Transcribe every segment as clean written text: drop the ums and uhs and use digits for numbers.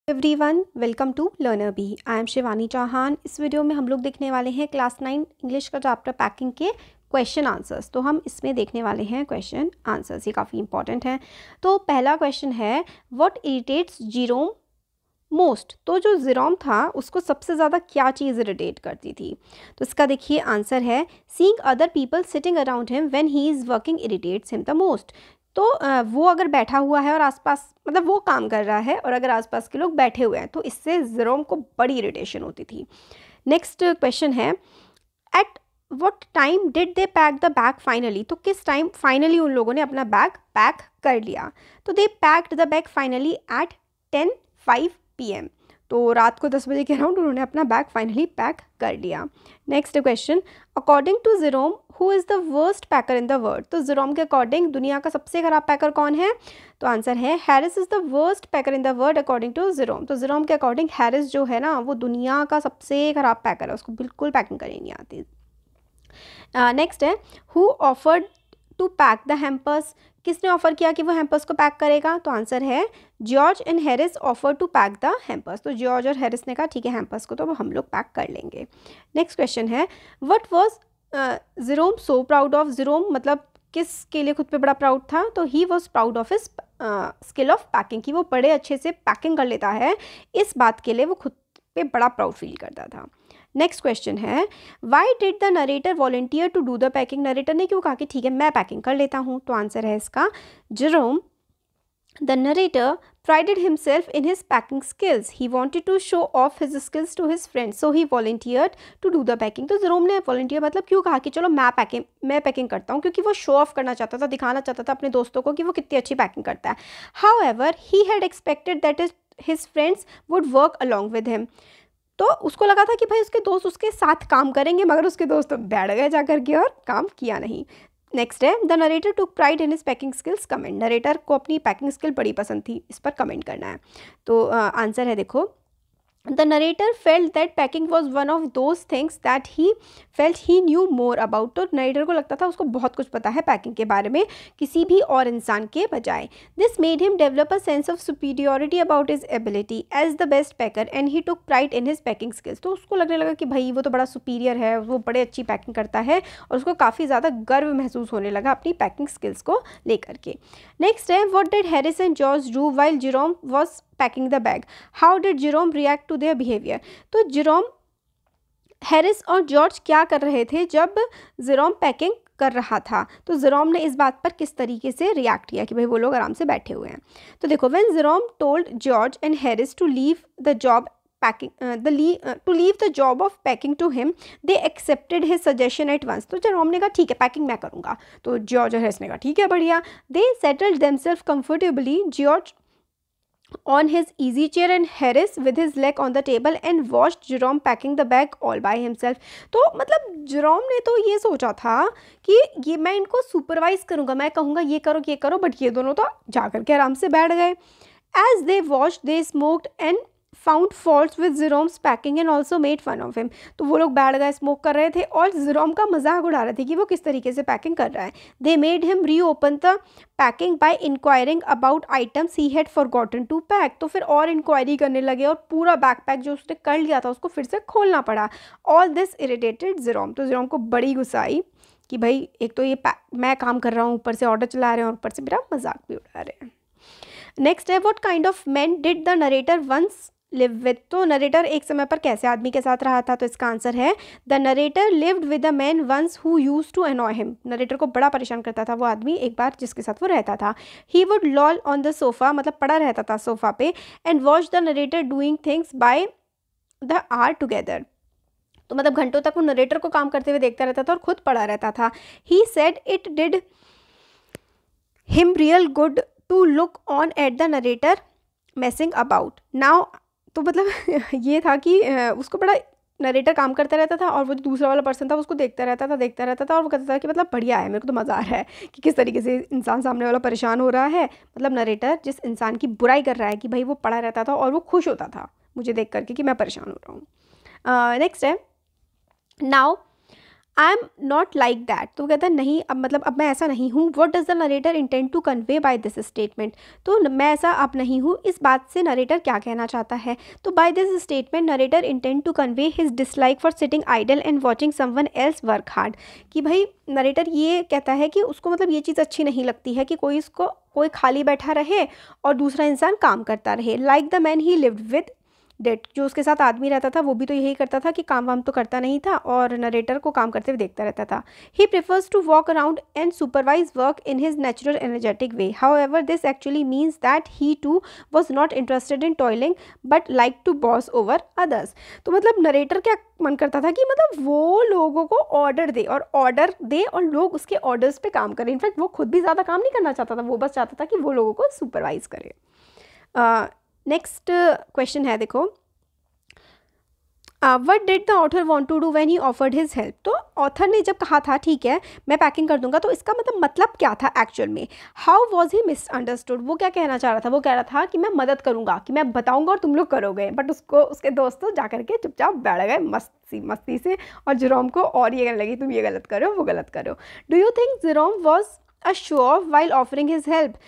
Everyone welcome to Learner Bee. I am Shivani Chauhan. इस video में हम लोग देखने वाले हैं क्लास 9 इंग्लिश का चैप्टर पैकिंग के क्वेश्चन आंसर्स। तो हम इसमें देखने वाले हैं क्वेश्चन आंसर्स, ये काफ़ी इंपॉर्टेंट हैं। तो पहला क्वेश्चन है व्हाट इरिटेट्स जीरोम मोस्ट। तो जो जीरोम था उसको सबसे ज़्यादा क्या चीज़ इरिटेट करती थी। तो इसका देखिए आंसर है seeing other people sitting around him when he is working irritates him the most. तो वो अगर बैठा हुआ है और आसपास मतलब वो काम कर रहा है और अगर आसपास के लोग बैठे हुए हैं तो इससे जीरोम को बड़ी इरिटेशन होती थी। नेक्स्ट क्वेश्चन है at what time did they pack the bag finally. तो किस टाइम फाइनली उन लोगों ने अपना बैग पैक कर लिया। तो they packed the bag finally at 10:05 PM। तो रात को 10 बजे के अराउंड उन्होंने अपना बैग फाइनली पैक कर लिया। Next question according to Jerome who is the worst packer in the world. तो जीरोम के अकॉर्डिंग दुनिया का सबसे खराब पैकर कौन है। तो आंसर है Harris is the worst packer in the world according to Jerome. तो जीरोम के अकॉर्डिंग हैरिस जो है ना वो दुनिया का सबसे खराब पैकर है, उसको बिल्कुल पैकिंग करनी नहीं आती। नेक्स्ट है who offered to pack the hampers. किसने ऑफर किया कि वो हैम्पर्स को पैक करेगा। तो आंसर है George and Harris offer to pack the hampers. तो जॉर्ज और हैरिस ने कहा ठीक है हैम्पर्स को तो हम लोग पैक कर लेंगे। नेक्स्ट क्वेश्चन है what was Jerome so proud of. Jerome मतलब किसके लिए खुद पे बड़ा प्राउड था। तो he was proud of his skill of packing कि वो बड़े अच्छे से पैकिंग कर लेता है। इस बात के लिए वो खुद पे बड़ा प्राउड फील करता था। नेक्स्ट क्वेश्चन है why did the narrator volunteer to do the packing. Narrator ने क्यों कहा कि ठीक है मैं पैकिंग कर लेता हूँ। तो आंसर है इसका Jerome the narrator prided himself in his packing skills. He wanted to show off his skills to his friends, so he volunteered to do the packing. तो जेरोम ने वॉलंटियर मतलब क्यों कहा कि चलो मैं पैकिंग करता हूँ, क्योंकि वो शो ऑफ करना चाहता था, दिखाना चाहता था अपने दोस्तों को कि वो कितनी अच्छी पैकिंग करता है। However, he had expected that his friends would work along with him. तो उसको लगा था कि भाई उसके दोस्त उसके साथ काम करेंगे, मगर उसके दोस्त बैठ गए जाकर के और काम किया नहीं। नेक्स्ट है the narrator took pride in his packing skills comment. Narrator को अपनी पैकिंग स्किल बड़ी पसंद थी, इस पर कमेंट करना है। तो आंसर है देखो The narrator felt that packing was one of those things that he felt he knew more about. तो नरेटर को लगता था उसको बहुत कुछ पता है पैकिंग के बारे में किसी भी और इंसान के बजाय। This made him develop a sense of superiority about his ability as the best packer and he took pride in his packing skills. तो उसको लगने लगा कि भाई वो तो बड़ा सुपीरियर है, वो बड़े अच्छी पैकिंग करता है और उसको काफ़ी ज़्यादा गर्व महसूस होने लगा अपनी पैकिंग स्किल्स को लेकर के। नेक्स्ट है what did Harris and George do while Jerome was packing the bag. How did Jerome react to their behaviour. तो जेरोम हैरिस और जॉर्ज क्या कर रहे थे जब जेरोम पैकिंग कर रहा था। तो जेरोम ने इस बात पर किस तरीके से रिएक्ट किया कि भाई वो लोग आराम से बैठे हुए हैं। तो देखो when Jerome told George and Harris to leave the job of packing to him they accepted his suggestion at once. तो जेरोम ने कहा ठीक है पैकिंग मैं करूँगा। तो जॉर्ज और हैरिस ने कहा ठीक है बढ़िया। They settled themselves comfortably, George on his easy chair and Harris with his leg on the table and watched Jerome packing the bag all by himself. तो मतलब जेरोम ने तो ये सोचा था कि ये मैं इनको सुपरवाइज करूँगा, मैं कहूँगा ये करो, बट ये दोनों तो जाकर के आराम से बैठ गए। As they watched they smoked and found faults with Jerome's packing and also made fun of him. तो वो लोग बैठ गए, स्मोक कर रहे थे और जेरोम का मजाक उड़ा रहे थे कि वो किस तरीके से पैकिंग कर रहा है। They made him reopen the packing by inquiring about items he had forgotten to pack. तो फिर और इंक्वायरी करने लगे और पूरा बैकपैक जो उसने कर लिया था उसको फिर से खोलना पड़ा। All this irritated Jerome. तो जेरोम को बड़ी गुस्सा आई कि भाई एक तो ये मैं काम कर रहा हूँ, ऊपर से ऑर्डर चला रहे हैं और ऊपर से मेरा मजाक भी उड़ा रहे हैं। नेक्स्ट है what kind of man did the narrator once live with. तो नरेटर एक समय पर कैसे आदमी के साथ रहा था। तो इसका आंसर है the narrator lived with a man once who used to annoy him. Narrator को बड़ा परेशान करता था वो आदमी एक बार जिसके साथ वो रहता था। He would loll on the sofa, मतलब पड़ा रहता था सोफा पे, and watch the narrator doing things by the hour together. तो मतलब घंटों तक वो नरेटर को काम करते हुए देखता रहता था और खुद पड़ा रहता था। He said it did him real good to look on at the narrator messing about now. तो मतलब ये था कि उसको बड़ा नरेटर काम करता रहता था और वो जो दूसरा वाला पर्सन था उसको देखता रहता था और वो कहता था कि मतलब बढ़िया है, मेरे को तो मज़ा आ रहा है कि किस तरीके से इंसान सामने वाला परेशान हो रहा है। मतलब नरेटर जिस इंसान की बुराई कर रहा है कि भाई वो पड़ा रहता था और वो खुश होता था मुझे देख करके कि मैं परेशान हो रहा हूँ। नेक्स्ट है now I am not like that, तो कहता है नहीं, अब मतलब अब मैं ऐसा नहीं हूँ. What does the narrator intend to convey by this statement, तो मैं ऐसा अब नहीं हूँ, इस बात से नरेटर क्या कहना चाहता है. तो by this statement narrator intend to convey his dislike for sitting idle and watching someone else work hard, कि भाई नरेटर ये कहता है कि उसको मतलब ये चीज़ अच्छी नहीं लगती है कि कोई खाली बैठा रहे और दूसरा इंसान काम करता रहे. Like the man he lived with that, जो उसके साथ आदमी रहता था वो भी तो यही करता था कि काम वाम तो करता नहीं था और नरेटर को काम करते हुए देखता रहता था. He prefers to walk around and supervise work in his natural energetic way. However this actually means that he too was not interested in toiling but like to boss over others. तो मतलब narrator क्या मन करता था कि मतलब वो लोगों को ऑर्डर दे और लोग उसके ऑर्डर्स पे काम करें. इनफैक्ट वो खुद भी ज़्यादा काम नहीं करना चाहता था, वो बस चाहता था कि वो लोगों को सुपरवाइज करे. नेक्स्ट क्वेश्चन है, देखो, what did the author want to do when he offered his help. तो ऑथर ने जब कहा था ठीक है मैं पैकिंग कर दूंगा, तो इसका मतलब क्या था एक्चुअल में. हाउ वॉज ही मिसअंडरस्टूड, वो क्या कहना चाह रहा था. वो कह रहा था कि मैं मदद करूंगा, कि मैं बताऊंगा और तुम लोग करोगे, बट उसके दोस्तों जा करके चुपचाप बैठ गए मस्ती से, और जेरोम को और ये कहने लगी तुम ये गलत करो वो गलत करो. Do you think Jerome was a show off while offering his help.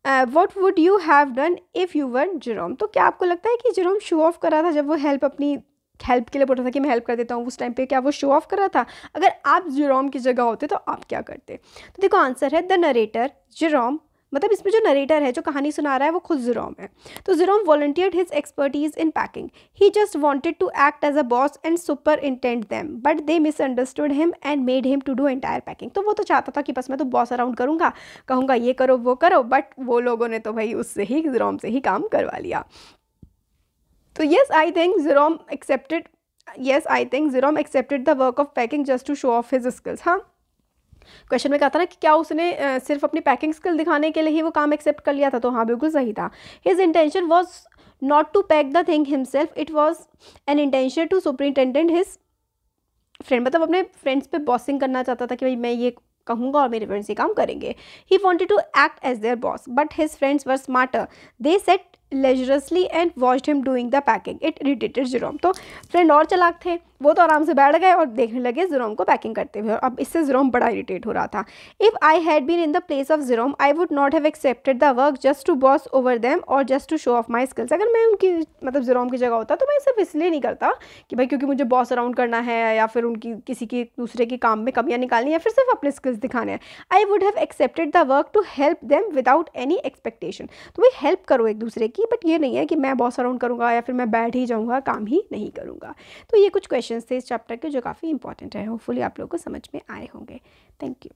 What would you have done if you were Jerome. तो क्या आपको लगता है कि जेरोम शो ऑफ कर रहा था जब वो अपनी हेल्प के लिए बोल रहा था कि मैं हेल्प कर देता हूँ, उस टाइम पे क्या वो शो ऑफ कर रहा था. अगर आप जेरोम की जगह होते तो आप क्या करते. तो देखो आंसर है द नरेटर जेरोम, मतलब इसमें जो नरेटर है जो कहानी सुना रहा है वो खुद जेरोम है. तो Jerome volunteered his expertise in packing. He just wanted to act as a boss and superintend them but they misunderstood him and made him to do entire packing. तो वो तो चाहता था कि बस मैं तो बॉस अराउंड करूँगा, कहूँगा ये करो वो करो, बट वो लोगों ने तो भाई उससे ही जेरोम से ही काम करवा लिया. तो yes, I think Jerome accepted the work of packing just to show off his skills. हाँ, क्वेश्चन में कहा था ना कि क्या उसने सिर्फ अपनी पैकिंग स्किल दिखाने के लिए ही वो काम एक्सेप्ट कर लिया था, तो हाँ बिल्कुल सही था. His intention was not to pack the thing himself, it was an intention to superintendent his friend, मतलब अपने फ्रेंड्स पे बॉसिंग करना चाहता था कि भाई मैं ये कहूँगा और मेरे फ्रेंड्स ये काम करेंगे. He wanted to act as their boss but his friends were smarter. They sat leisurely and watched him doing the packing. It irritated Jerome. तो फ्रेंड और चालाक थे, वो तो आराम से बैठ गए और देखने लगे जेरोम को पैकिंग करते हुए, और अब इससे जेरोम बड़ा इरिटेट हो रहा था. If I had been in the place of Jerome I would not have accepted the work just to boss over them और just to show off my skills. अगर मैं उनकी मतलब जेरोम की जगह होता तो मैं सिर्फ इसलिए नहीं करता कि भाई क्योंकि मुझे बॉस अराउंड करना है या फिर उनकी किसी की दूसरे के काम में कमियाँ निकालनी है, फिर सिर्फ अपने स्किल्स दिखाने हैं. I would have accepted the work to help them without any expectation. तो भाई हेल्प करो एक दूसरे की, बट ये नहीं है कि मैं बॉस अराउंड करूँगा या फिर मैं बैठ ही जाऊँगा, काम ही नहीं करूँगा. तो ये कुछ क्वेश्चंस थे इस चैप्टर के जो काफ़ी इंपॉर्टेंट है. होपफुली आप लोगों को समझ में आए होंगे. Thank you.